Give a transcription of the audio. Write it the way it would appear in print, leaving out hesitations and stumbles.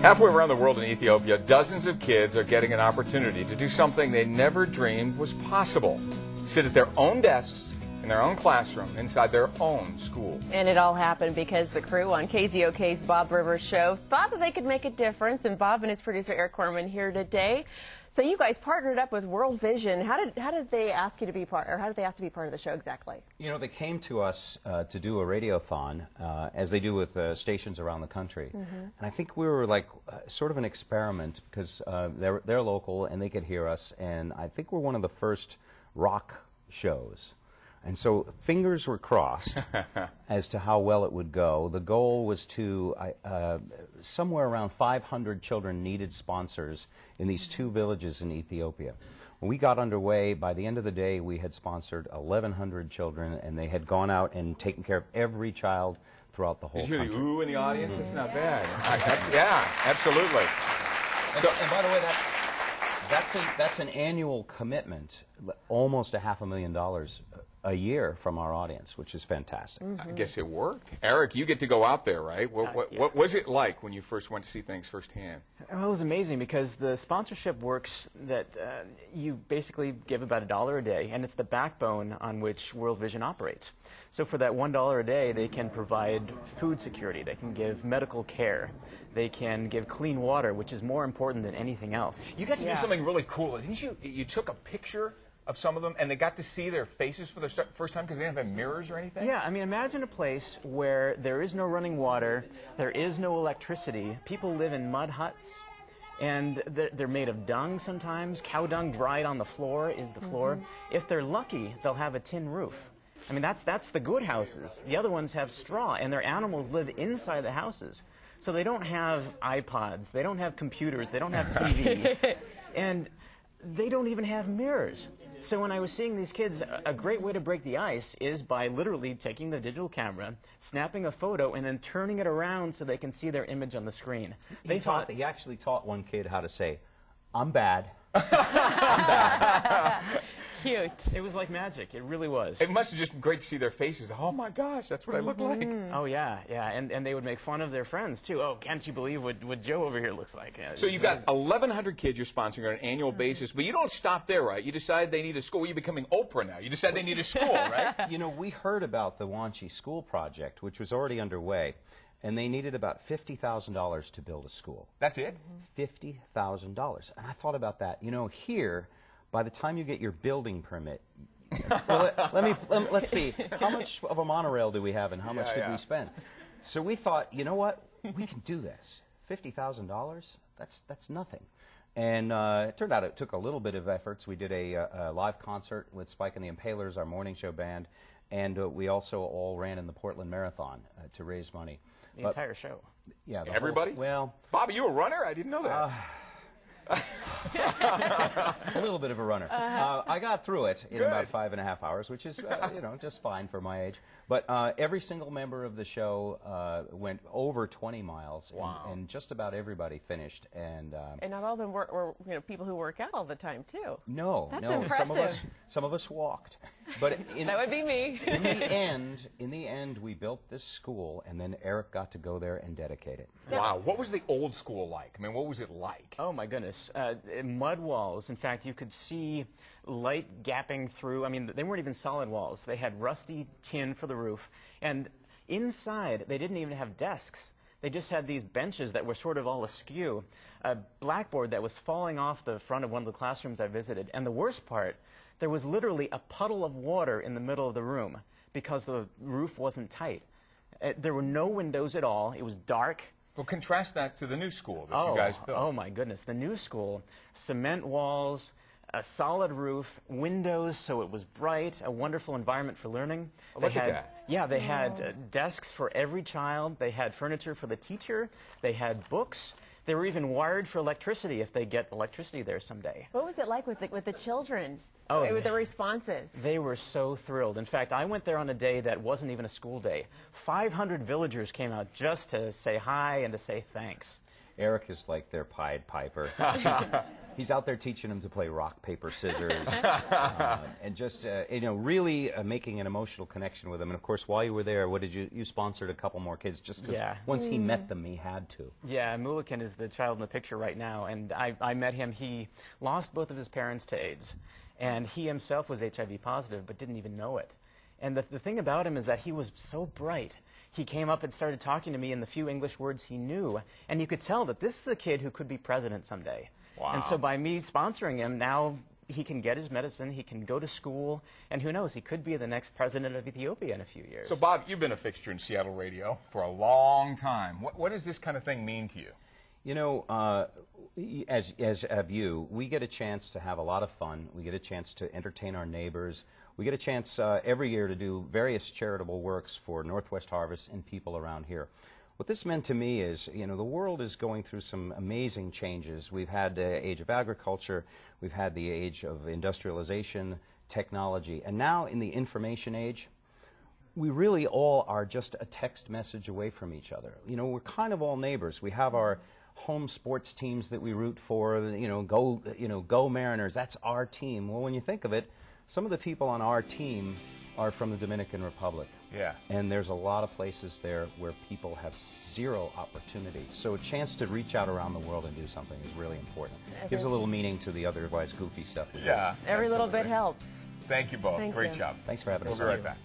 Halfway around the world in Ethiopia, dozens of kids are getting an opportunity to do something they never dreamed was possible. Sit at their own desks in their own classroom inside their own school. And it all happened because the crew on KZOK's Bob Rivers show thought that they could make a difference, and Bob and his producer Eric Korman here today. So you guys partnered up with World Vision. How did they ask you to be part, or how did they ask to be part of the show exactly? You know, they came to us to do a radiothon, as they do with stations around the country. And I think we were like sort of an experiment because they're local and they could hear us. And I think we're one of the first rock shows. And so fingers were crossed as to how well it would go. The goal was to, somewhere around 500 children needed sponsors in these two villages in Ethiopia. When we got underway, by the end of the day, we had sponsored 1,100 children, and they had gone out and taken care of every child throughout the whole country. Did you hear the ooh in the audience? That's not bad. Yeah, absolutely. And by the way, that's an annual commitment, almost $500,000 a year from our audience, which is fantastic. I guess it worked. Eric, you get to go out there, right? What was it like when you first went to see things firsthand? Well, it was amazing because the sponsorship works that you basically give about $1 a day, and it's the backbone on which World Vision operates. So for that $1 a day, they can provide food security, they can give medical care, they can give clean water, which is more important than anything else. You got to do something really cool, didn't you? You took a picture of some of them, and they got to see their faces for the first time because they didn't have mirrors or anything? Yeah, I mean, imagine a place where there is no running water, there is no electricity, people live in mud huts, and they're made of dung sometimes. Cow dung dried on the floor is the floor. If they're lucky, they'll have a tin roof. I mean, that's the good houses. The other ones have straw, and their animals live inside the houses. So they don't have iPods, they don't have computers, they don't have TV, and they don't even have mirrors. So when I was seeing these kids, a great way to break the ice is by literally taking the digital camera, snapping a photo, and then turning it around so they can see their image on the screen. He actually taught one kid how to say, "I'm bad." I'm bad. Cute. It was like magic. It really was. It must have just been great to see their faces. Oh my gosh, that's what I look like. Oh yeah, yeah, and they would make fun of their friends too. Oh, can't you believe what Joe over here looks like? So you've got 1,100 kids you're sponsoring on an annual basis, but you don't stop there, right? You decide they need a school. You're becoming Oprah now. You decide they need a school, right? You know, we heard about the Wanchi School Project, which was already underway, and they needed about $50,000 to build a school. That's it? $50,000. And I thought about that. You know, here, by the time you get your building permit, well, let's see, how much of a monorail do we have and how much did we spend? So we thought, you know what, we can do this. $50,000, that's nothing. And it turned out it took a little bit of efforts. We did a live concert with Spike and the Impalers, our morning show band, and we also all ran in the Portland Marathon to raise money. The entire show? Yeah. Everybody? Well. Bob, are you a runner? I didn't know that. A little bit of a runner. I got through it in about 5.5 hours, which is, you know, just fine for my age. But every single member of the show went over 20 miles, and just about everybody finished. And not all of them were people who work out all the time too. No, that's no. impressive. Some of us walked. But that would be me. in the end, we built this school, and then Eric got to go there and dedicate it. Wow. What was the old school like? I mean, what was it like? Oh my goodness. Mud walls. In fact, you could see light gapping through. I mean, they weren't even solid walls. They had rusty tin for the roof. And inside, they didn't even have desks. They just had these benches that were sort of all askew. A blackboard that was falling off the front of one of the classrooms I visited. And the worst part, there was literally a puddle of water in the middle of the room because the roof wasn't tight. There were no windows at all. It was dark. Well, contrast that to the new school that you guys built. Oh, my goodness. The new school, cement walls, a solid roof, windows so it was bright, a wonderful environment for learning. Look at that. Yeah, they had desks for every child. They had furniture for the teacher. They had books. They were even wired for electricity if they get electricity there someday. What was it like with the children? Oh, with the responses. They were so thrilled. In fact, I went there on a day that wasn't even a school day. 500 villagers came out just to say hi and to say thanks. Eric is like their Pied Piper. He's out there teaching them to play rock, paper, scissors, and just really making an emotional connection with them. And of course, while you were there, what did you sponsored a couple more kids just because once he met them, he had to. Yeah, Mulliken is the child in the picture right now, and I met him. He lost both of his parents to AIDS, and he himself was HIV positive, but didn't even know it. And the thing about him is that he was so bright. He came up and started talking to me in the few English words he knew, and you could tell that this is a kid who could be president someday. Wow. And so by me sponsoring him, now he can get his medicine, he can go to school, and who knows, he could be the next president of Ethiopia in a few years. So, Bob, you've been a fixture in Seattle radio for a long time. What does this kind of thing mean to you? You know, as have you, we get a chance to have a lot of fun. We get a chance to entertain our neighbors. We get a chance every year to do various charitable works for Northwest Harvest and people around here. What this meant to me is, the world is going through some amazing changes. We've had the age of agriculture, we've had the age of industrialization, technology, and now in the information age, we really all are just a text message away from each other. We're kind of all neighbors. We have our home sports teams that we root for, go Mariners, that's our team. Well, when you think of it, some of the people on our team are from the Dominican Republic. Yeah. And there's a lot of places there where people have zero opportunity. So a chance to reach out around the world and do something is really important. Gives a little meaning to the otherwise goofy stuff we do. Every little bit helps. Thank you both. Thank Great you. job. Thanks for having us. We'll be right back.